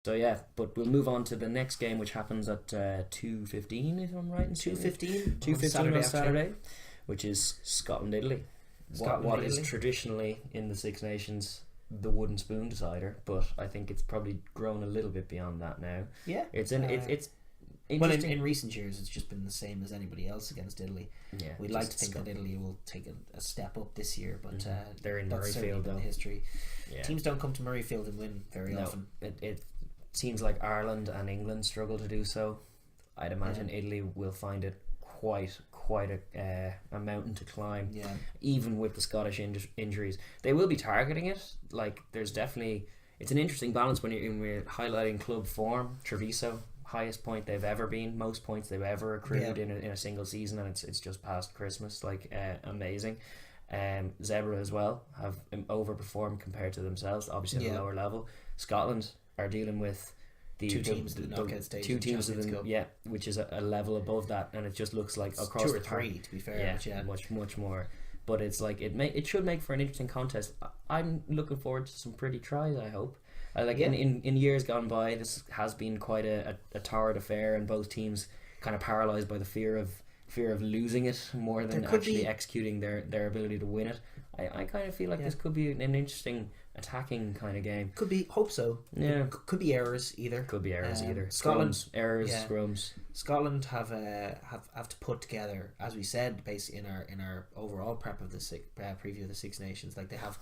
So yeah, but we'll move on to the next game, which happens at 2:15, if I'm right. 2:15 2:15 on Saturday, which is Scotland-Italy. What is traditionally in the Six Nations the wooden spoon decider, but I think it's probably grown a little bit beyond that now. Yeah, it's interesting. Well, in recent years, it's just been the same as anybody else against Italy. Yeah, we'd like to think that Italy will take a step up this year, but they're in Murrayfield, though. History. Yeah. Teams don't come to Murrayfield and win very often. It seems like Ireland and England struggle to do so. I'd imagine Italy will find it quite a mountain to climb. Yeah. Even with the Scottish injuries, they will be targeting it. Like, there's definitely, it's an interesting balance when we're highlighting club form. Treviso, highest point they've ever been, most points they've ever accrued in a single season, and it's just past Christmas. Like, amazing. Zebra as well have overperformed compared to themselves, obviously at a lower level. Scotland are dealing with two teams in the knockout stage, which is a level above that, and it just looks like across 2 or 3 to be fair. Much more. But it's like it should make for an interesting contest. I'm looking forward to some pretty tries, I hope. In years gone by, this has been quite a torrid affair, and both teams kind of paralysed by the fear of losing it more than actually executing their ability to win it. I kind of feel like this could be an interesting attacking kind of game. Could be, hope so. Yeah. Could be errors either. Scotland scrums. Scotland have to put together, as we said, basically in our overall prep of the preview of the Six Nations. Like, they have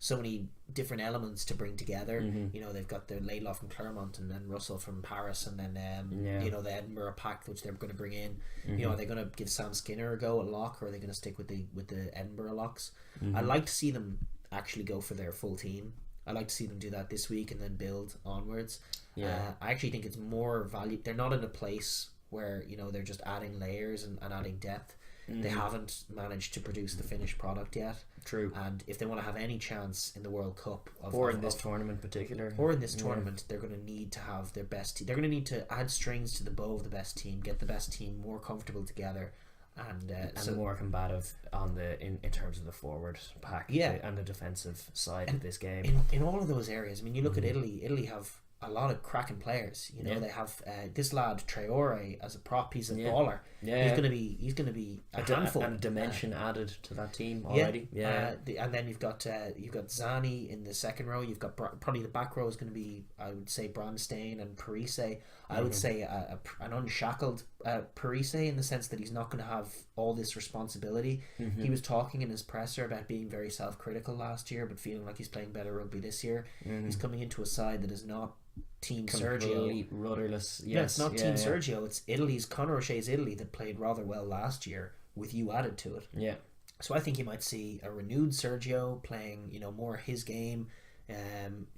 so many different elements to bring together. You know, they've got their Laidlaw from Clermont, and then Russell from Paris, and then you know, the Edinburgh pack which they're going to bring in. You know, are they going to give Sam Skinner a go at lock, or are they going to stick with the Edinburgh locks? I'd like to see them actually go for their full team. I'd like to see them do that this week and then build onwards. I actually think it's more value. They're not in a place where, you know, they're just adding layers and adding depth. They haven't managed to produce the finished product yet. True. And if they want to have any chance in the World Cup tournament particular, tournament, they're going to need to have their best team. They're going to need to add strings to the bow of the best team, get the best team more comfortable together, and more combative in terms of the forward pack, and the defensive side of this game. In all of those areas, I mean, you look at Italy. Italy have a lot of cracking players. You know, they have this lad Traore as a prop. He's a baller. He's gonna be a handful, and dimension added to that team already. And then you've got Zani in the second row. You've got probably the back row is going to be, I would say, Bronstein and Parise. I would say an unshackled Parise, in the sense that he's not going to have all this responsibility. He was talking in his presser about being very self-critical last year, but feeling like he's playing better rugby this year. He's coming into a side that is not Team Sergio, rudderless. It's not Team Sergio. It's Italy's Conor O'Shea's Italy that played rather well last year with you added to it. So I think you might see a renewed Sergio playing, you know, more his game,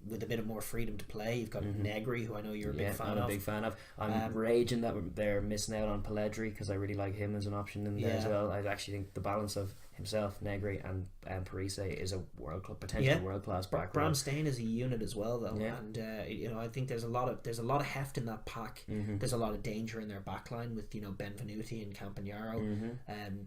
with a bit of more freedom to play. You've got Negri, who I know you're a big fan of. I'm raging that they're missing out on Pelledri, because I really like him as an option in there as well. I actually think the balance of himself, Negri, and Parise is a potential world class back. Bronstein is a unit as well, though, and you know, I think there's a lot of heft in that pack. There's a lot of danger in their backline with, you know, Benvenuti and Campagnaro.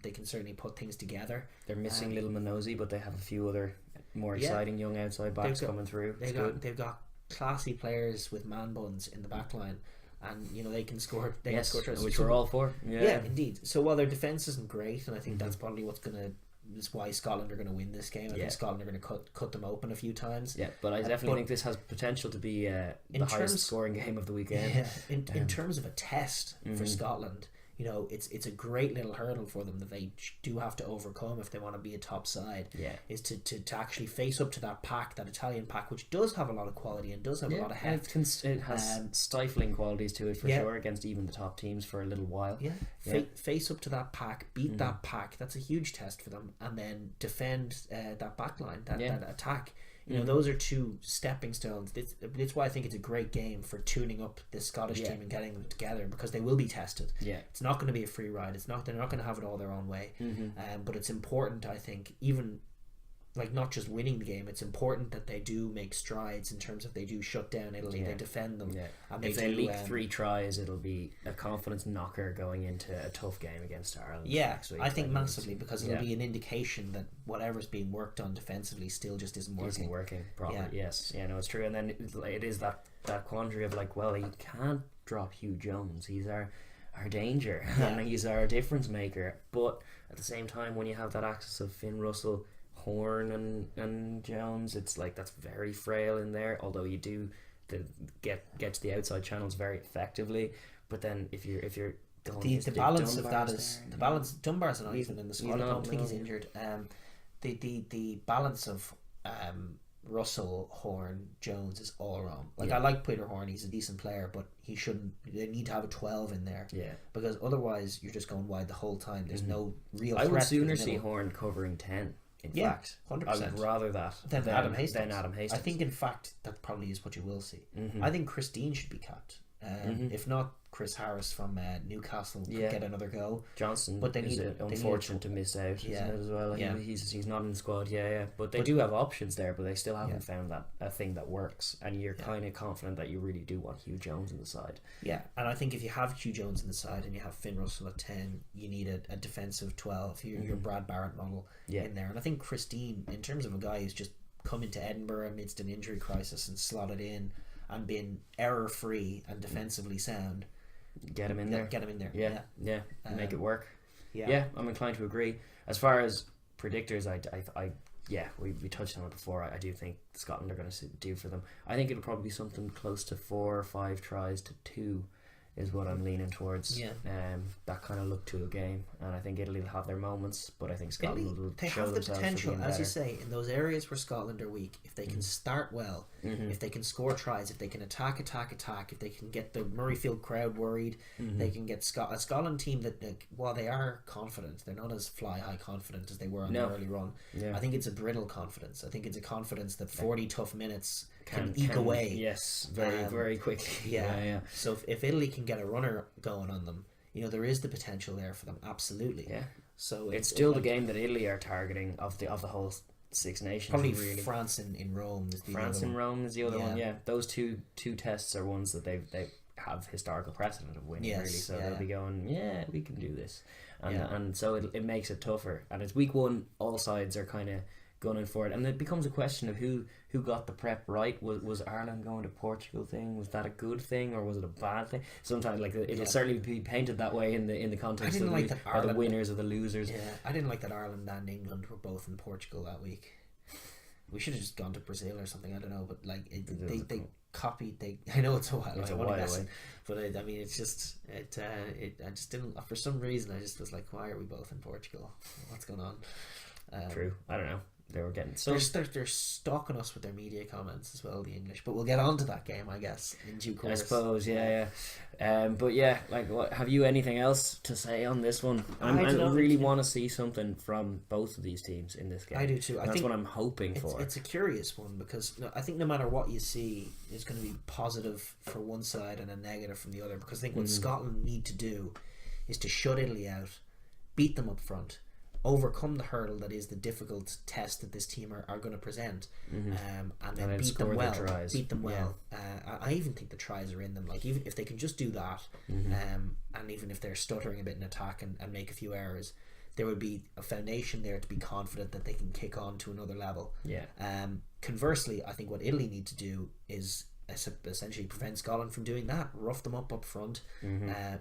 They can certainly put things together. They're missing Little Minosi, but they have a few other more exciting young outside backs coming through. They've got classy players with man buns in the back line, and you know, they can score. They can score tries, which we're all for. Indeed. So while their defense isn't great, and I think that's probably is why Scotland are going to win this game. I think Scotland are going to cut them open a few times. But I definitely think this has potential to be the highest scoring game of the weekend. In terms of a test for Scotland, you know, it's a great little hurdle for them that they do have to overcome if they want to be a top side. Is to actually face up to that pack, that Italian pack, which does have a lot of quality and does have a lot of heft. It has stifling qualities to it for sure against even the top teams for a little while. Face up to that pack, beat that pack. That's a huge test for them, and then defend that back line, that attack. You know, those are two stepping stones. It's why I think it's a great game for tuning up this Scottish team and getting them together, because they will be tested. It's not going to be a free ride. They're not going to have it all their own way. But it's important, I think, even like not just winning the game. It's important that they do make strides in terms of they do shut down Italy, they defend them, and if they leak 3 tries, it'll be a confidence knocker going into a tough game against Ireland. next week. I think massively, because it'll be an indication that whatever's being worked on defensively still just isn't working properly. Yes, no, it's true. And then it is that quandary of like, well, he can't drop Hugh Jones. He's our danger, and he's our difference maker. But at the same time, when you have that axis of Finn Russell, Horn and Jones, it's like that's very frail in there. Although you do get to the outside channels very effectively, but then if you're going the balance of that is the balance. Dunbar's not even in the squad. I don't think he's injured. The balance of Russell, Horn, Jones is all wrong. Like I like Peter Horn, he's a decent player, but he shouldn't. They need to have a 12 in there. Yeah, because otherwise you're just going wide the whole time. There's no real. I would sooner see Horn covering 10. In fact, 100%. I would rather that than Adam Hastings. I think, in fact, that probably is what you will see. I think Chris Dean should be capped. If not, Chris Harris from Newcastle could get another go. Johnson, but they unfortunate to miss out, isn't it, as well? He's not in the squad. But they do have options there, but they still haven't found a thing that works. And you're kind of confident that you really do want Hugh Jones in the side. Yeah, and I think if you have Hugh Jones in the side and you have Finn Russell at 10, you need a defensive 12. Your Brad Barrett model in there. And I think Chris Dean, in terms of a guy who's just come into Edinburgh amidst an injury crisis and slotted in and been error free and defensively sound, get him in there. Yeah. Make it work. Yeah, I'm inclined to agree. As far as predictors, we touched on it before. I do think Scotland are going to do for them. I think it'll probably be something close to 4 or 5 tries to 2 is what I'm leaning towards. That kind of look to a game, and I think Italy will have their moments, but I think Scotland will show have the potential, as you say, in those areas where Scotland are weak. If they can start well, if they can score tries, if they can attack, if they can get the Murrayfield crowd worried, they can get a Scotland team that, while they are confident, they're not as fly high confident as they were on the early run. I think it's a brittle confidence. I think it's a confidence that 40 tough minutes can eke away. Yes, very quickly. So if Italy can get a runner going on them, there is the potential there for them. Absolutely. Yeah. So it's still the game that Italy are targeting of the whole Six Nations. Probably really. France in Rome is the France other in one. Rome is the other one. Yeah, those two tests are ones that they have historical precedent of winning. Really, so they'll be going, we can do this, and so it makes it tougher. And it's week 1, all sides are kind of gunning for it, and it becomes a question of who got the prep right. Was Ireland going to Portugal thing? Was that a good thing or was it a bad thing? Sometimes it'll certainly be painted that way in the context of the winners or the losers. I didn't like that Ireland and England were both in Portugal that week. We should have just gone to Brazil or something. I don't know, but they copied. I know it's a while away, but I mean it's just I just didn't, for some reason I just was like, why are we both in Portugal? What's going on? True. I don't know. They were getting they're stalking us with their media comments as well, the English, but we'll get on to that game, I guess, in due course. I suppose, but what have you anything else to say on this one? I really want to see something from both of these teams in this game. I do too. That's what I'm hoping for. It's a curious one because I think no matter what you see, it's going to be positive for one side and a negative from the other, because I think what Scotland need to do is to shut Italy out, beat them up front, overcome the hurdle that is the difficult test that this team are going to present, and then beat them well. I even think the tries are in them. Like, even if they can just do that, and even if they're stuttering a bit in attack and make a few errors, there would be a foundation there to be confident that they can kick on to another level. Conversely, I think what Italy need to do is essentially prevent Scotland from doing that. Rough them up front,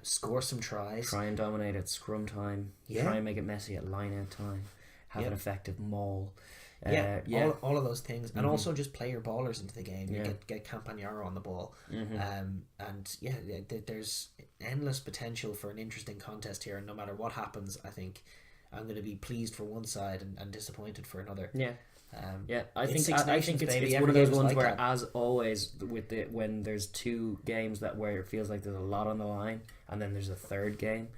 score some tries, try and dominate at scrum time, try and make it messy at line out time, have an effective maul, all of those things, and also just play your ballers into the game. Get Campagnaro on the ball, there's endless potential for an interesting contest here, and no matter what happens, I think I'm going to be pleased for one side and disappointed for another. I think it's one of those ones where, as always, when there's 2 games where it feels like there's a lot on the line, and then there's a third game,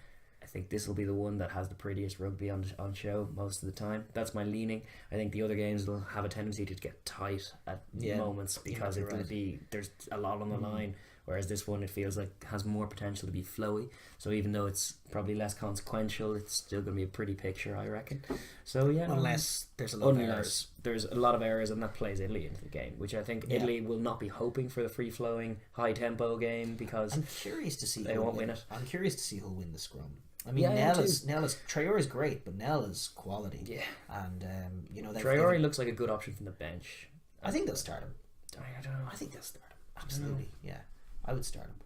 I think this will be the one that has the prettiest rugby on show most of the time. That's my leaning. I think the other games will have a tendency to get tight at moments because there's a lot on the line. whereas this one, it feels like has more potential to be flowy. So even though it's probably less consequential, it's still going to be a pretty picture, I reckon. So yeah, unless there's a lot of errors. There's a lot of errors, and that plays Italy into the game, which I think Italy will not be hoping for the free-flowing, high-tempo game, because I'm curious to see they won't win it. I'm curious to see who'll win the scrum. I mean, Traore is great, but Nell is quality. Yeah, and you know, Traore looks like a good option from the bench. I think they'll start him. I don't know. I think they'll start him. Absolutely, yeah. I would start him.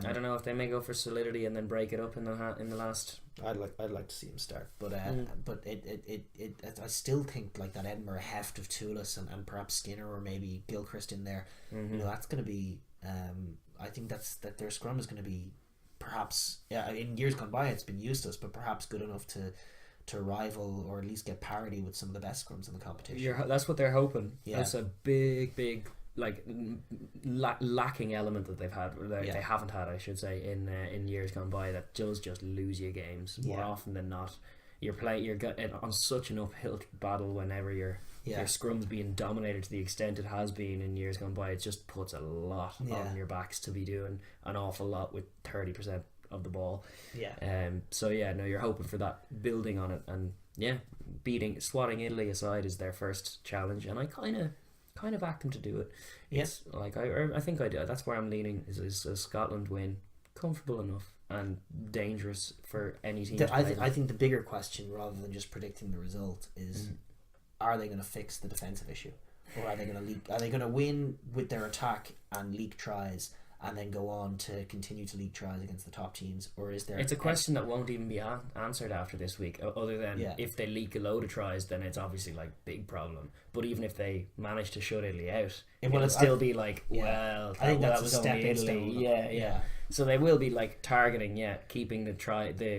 I don't know if they may go for solidity and then break it up in the last. I'd like to see him start, but I still think like that Edinburgh heft of Toulouse and perhaps Skinner or maybe Gilchrist in there. You know, that's going to be. I think that their scrum is going to be perhaps in years gone by it's been useless, but perhaps good enough to rival or at least get parity with some of the best scrums in the competition. That's what they're hoping. Yeah. That's a big like lacking element that they've had, or they haven't had, I should say, in years gone by, that does just lose you games more often than not. You're on such an uphill battle whenever your scrum's being dominated to the extent it has been in years gone by. It just puts a lot on your backs to be doing an awful lot with 30% of the ball. So you're hoping for that, building on it, and swatting Italy aside is their first challenge, and I kind of back them to do it. Yes, like I think I do. That's where I'm leaning. Is a Scotland win comfortable enough and dangerous for any team? I think the bigger question, rather than just predicting the result, is are they going to fix the defensive issue, or are they going to leak? Are they going to win with their attack and leak tries, and then go on to continue to leak tries against the top teams, or is there? It's a question that won't even be answered after this week. Other than if they leak a load of tries, then it's obviously like big problem. But even if they manage to shut Italy out, it'll still be like, well, I think that was a step only Italy. Yeah. So they will be like targeting, keeping the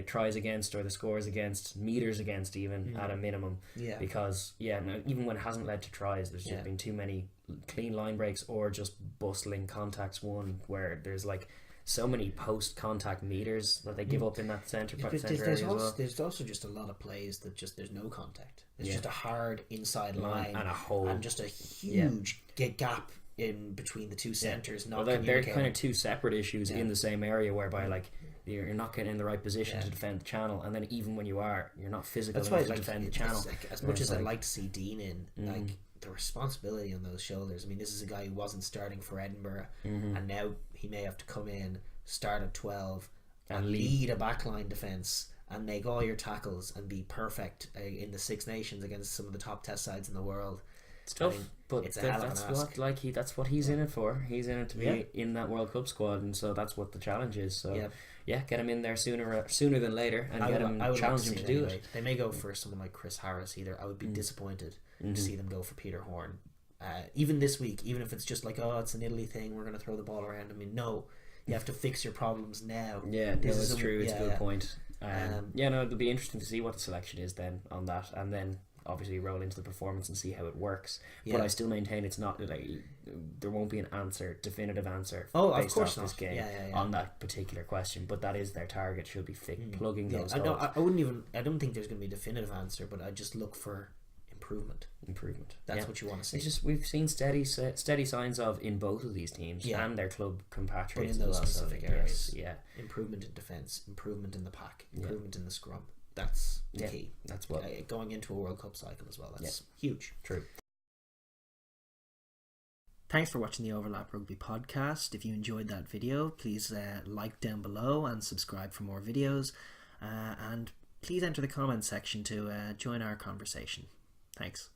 tries against or the scores against, meters against even at a minimum. Yeah. Because even when it hasn't led to tries, there's just been too many clean line breaks or just bustling contacts won, where there's like so many post contact meters that they give up in that centre area as well. There's also just a lot of plays that just there's no contact. It's just a hard inside line and a hole and just a huge gap in between the two centres. They're kind of two separate issues in the same area, whereby like you're not getting in the right position to defend the channel, and then even when you are, you're not physical enough to defend the channel. As much as I'd like to see Dean in, like the responsibility on those shoulders. I mean, this is a guy who wasn't starting for Edinburgh, and now he may have to come in, start at 12, and lead a backline defence and make all your tackles and be perfect in the Six Nations against some of the top test sides in the world. It's tough, but that's what he's in it for. He's in it to be in that World Cup squad, and so that's what the challenge is. So get him in there sooner than later, and challenge him to do it. They may go for someone like Chris Harris either. I would be disappointed to see them go for Peter Horn. Even this week, even if it's just like, it's an Italy thing, we're going to throw the ball around. I mean, no, you have to fix your problems now. It's true. It's a good point. It'll be interesting to see what the selection is then on that, and then obviously roll into the performance and see how it works. But I still maintain it's not like there won't be an definitive answer based off this game on that particular question. But that is their target. Should be plugging those holes. I don't think there's going to be a definitive answer, but I just look for improvement. That's what you want to see. It's just we've seen steady signs of in both of these teams and their club compatriots in those specific areas. Improvement in defence, improvement in the pack, improvement in the scrum. That's the key. That's what going into a World Cup cycle as well. That's huge. True. Thanks for watching the Overlap Rugby podcast. If you enjoyed that video, please like down below and subscribe for more videos. And please enter the comments section to join our conversation. Thanks.